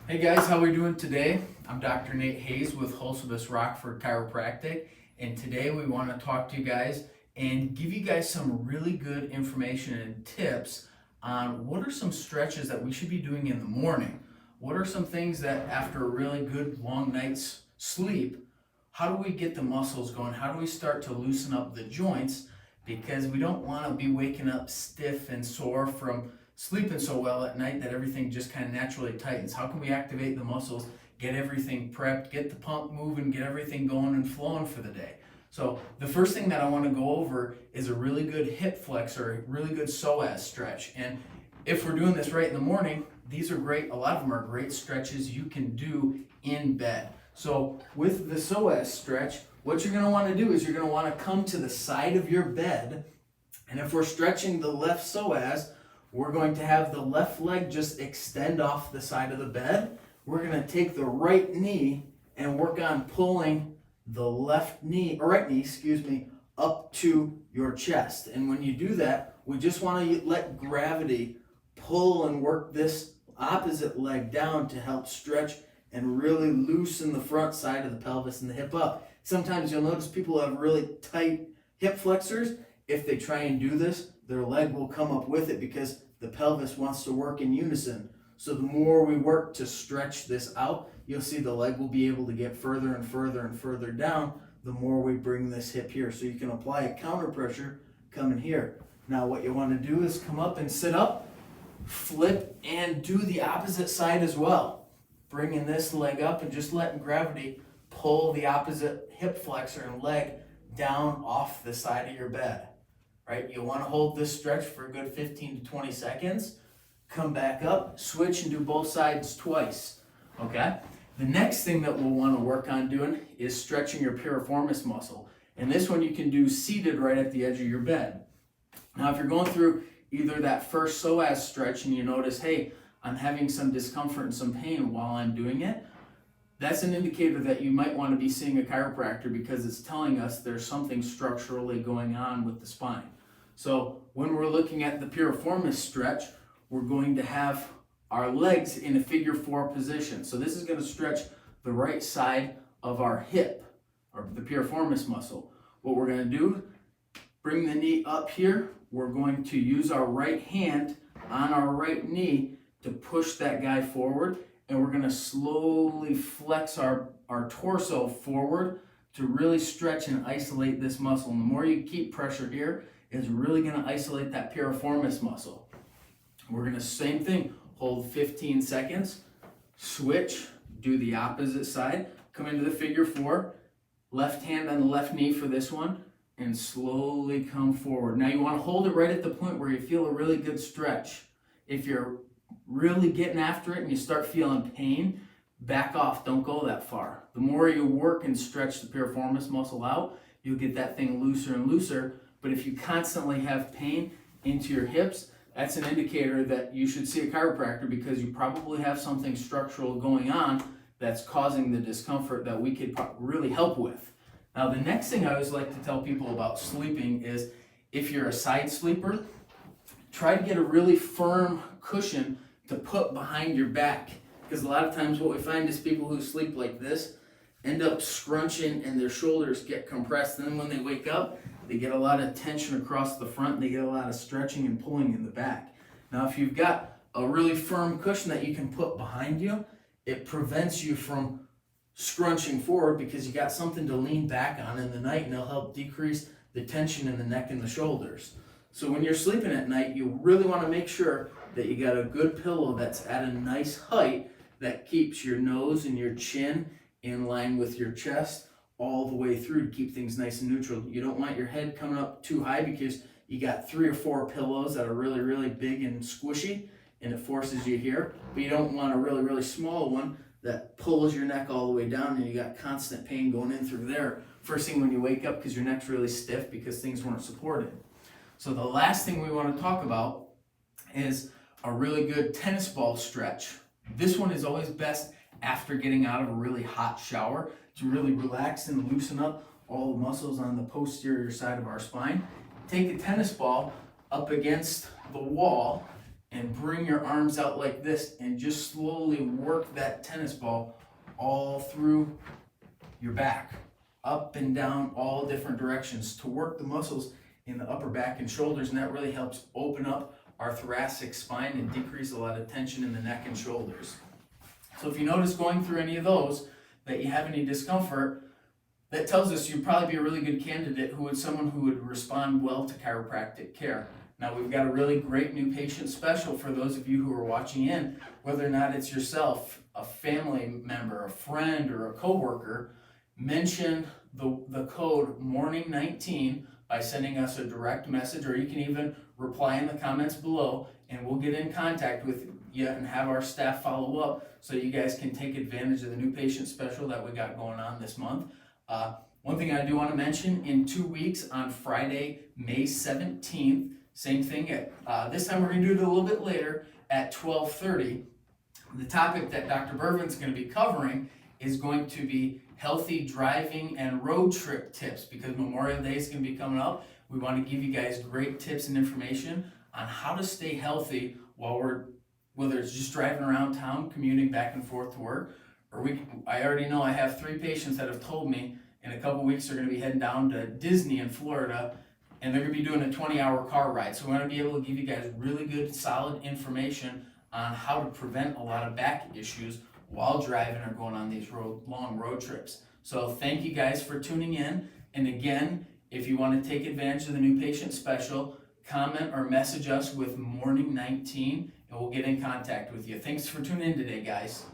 Hey guys, how we doing today? I'm Dr. Nate Hayes with Hulsebus Rockford Chiropractic, and today we want to talk to you guys and give you guys some really good information and tips on what are some stretches that we should be doing in the morning. What are some things that after a really good long night's sleep, how do we get the muscles going? How do we start to loosen up the joints? Because we don't want to be waking up stiff and sore from sleeping so well at night that everything just kind of naturally tightens. How can we activate the muscles, get everything prepped, get the pump moving, get everything going and flowing for the day? So the first thing that I want to go over is a really good hip flexor, a really good psoas stretch. And if we're doing this right in the morning, these are great. A lot of them are great stretches you can do in bed. So with the psoas stretch, what you're going to want to do is you're going to want to come to the side of your bed. And if we're stretching the left psoas, we're going to have the left leg just extend off the side of the bed. We're going to take the right knee and work on pulling the right knee, up to your chest. And when you do that, we just want to let gravity pull and work this opposite leg down to help stretch and really loosen the front side of the pelvis and the hip up. Sometimes you'll notice people have really tight hip flexors. If they try and do this, their leg will come up with it because the pelvis wants to work in unison. So the more we work to stretch this out, you'll see the leg will be able to get further and further and further down the more we bring this hip here. So you can apply a counter pressure coming here. Now what you want to do is come up and sit up, flip, and do the opposite side as well. Bringing this leg up and just letting gravity pull the opposite hip flexor and leg down off the side of your bed. Right? You'll want to hold this stretch for a good 15 to 20 seconds. Come back up, switch and do both sides twice. Okay? The next thing that we'll want to work on doing is stretching your piriformis muscle. And this one you can do seated right at the edge of your bed. Now if you're going through either that first psoas stretch and you notice, hey, I'm having some discomfort and some pain while I'm doing it, that's an indicator that you might want to be seeing a chiropractor because it's telling us there's something structurally going on with the spine. So when we're looking at the piriformis stretch, we're going to have our legs in a figure 4 position. So this is going to stretch the right side of our hip, or the piriformis muscle. What we're going to do, bring the knee up here. We're going to use our right hand on our right knee to push that guy forward. And we're going to slowly flex our torso forward to really stretch and isolate this muscle. And the more you keep pressure here, it's really going to isolate that piriformis muscle. We're going to, same thing, hold 15 seconds, switch, do the opposite side, come into the figure 4, left hand on the left knee for this one, and slowly come forward. Now you want to hold it right at the point where you feel a really good stretch. If you're really getting after it and you start feeling pain, back off, don't go that far. The more you work and stretch the piriformis muscle out, you'll get that thing looser and looser. But if you constantly have pain into your hips, that's an indicator that you should see a chiropractor because you probably have something structural going on that's causing the discomfort that we could really help with. Now, the next thing I always like to tell people about sleeping is if you're a side sleeper, try to get a really firm cushion to put behind your back. Because a lot of times what we find is people who sleep like this end up scrunching and their shoulders get compressed. And then when they wake up, they get a lot of tension across the front and they get a lot of stretching and pulling in the back. Now, if you've got a really firm cushion that you can put behind you, it prevents you from scrunching forward because you got something to lean back on in the night, and it'll help decrease the tension in the neck and the shoulders. So when you're sleeping at night, you really want to make sure that you got a good pillow that's at a nice height that keeps your nose and your chin in line with your chest all the way through to keep things nice and neutral. You don't want your head coming up too high because you got 3 or 4 pillows that are really, really big and squishy and it forces you here. But you don't want a really, really small one that pulls your neck all the way down and you got constant pain going in through there first thing when you wake up because your neck's really stiff because things weren't supported. So the last thing we want to talk about is a really good tennis ball stretch. This one is always best after getting out of a really hot shower to really relax and loosen up all the muscles on the posterior side of our spine. Take a tennis ball up against the wall and bring your arms out like this and just slowly work that tennis ball all through your back, up and down, all different directions to work the muscles in the upper back and shoulders, and that really helps open up our thoracic spine and decrease a lot of tension in the neck and shoulders. So if you notice going through any of those that you have any discomfort, that tells us you'd probably be a really good candidate someone who would respond well to chiropractic care. Now we've got a really great new patient special for those of you who are watching in, whether or not it's yourself, a family member, a friend, or a coworker. Mention the code MORNING19 by sending us a direct message, or you can even reply in the comments below, and we'll get in contact with you and have our staff follow up so you guys can take advantage of the new patient special that we got going on this month. One thing I do want to mention, in 2 weeks on Friday, May 17th, same thing, this time we're going to do it a little bit later at 12:30. The topic that Dr. Bervin's going to be covering is going to be healthy driving and road trip tips, because Memorial Day is going to be coming up. We want to give you guys great tips and information on how to stay healthy whether it's just driving around town, commuting back and forth to work, or I already know I have 3 patients that have told me in a couple weeks they're going to be heading down to Disney in Florida, and they're going to be doing a 20-hour car ride. So we're going to be able to give you guys really good, solid information on how to prevent a lot of back issues while driving or going on these long road trips. So thank you guys for tuning in. And again, if you want to take advantage of the new patient special, comment or message us with MORNING19 and we'll get in contact with you. Thanks for tuning in today, guys.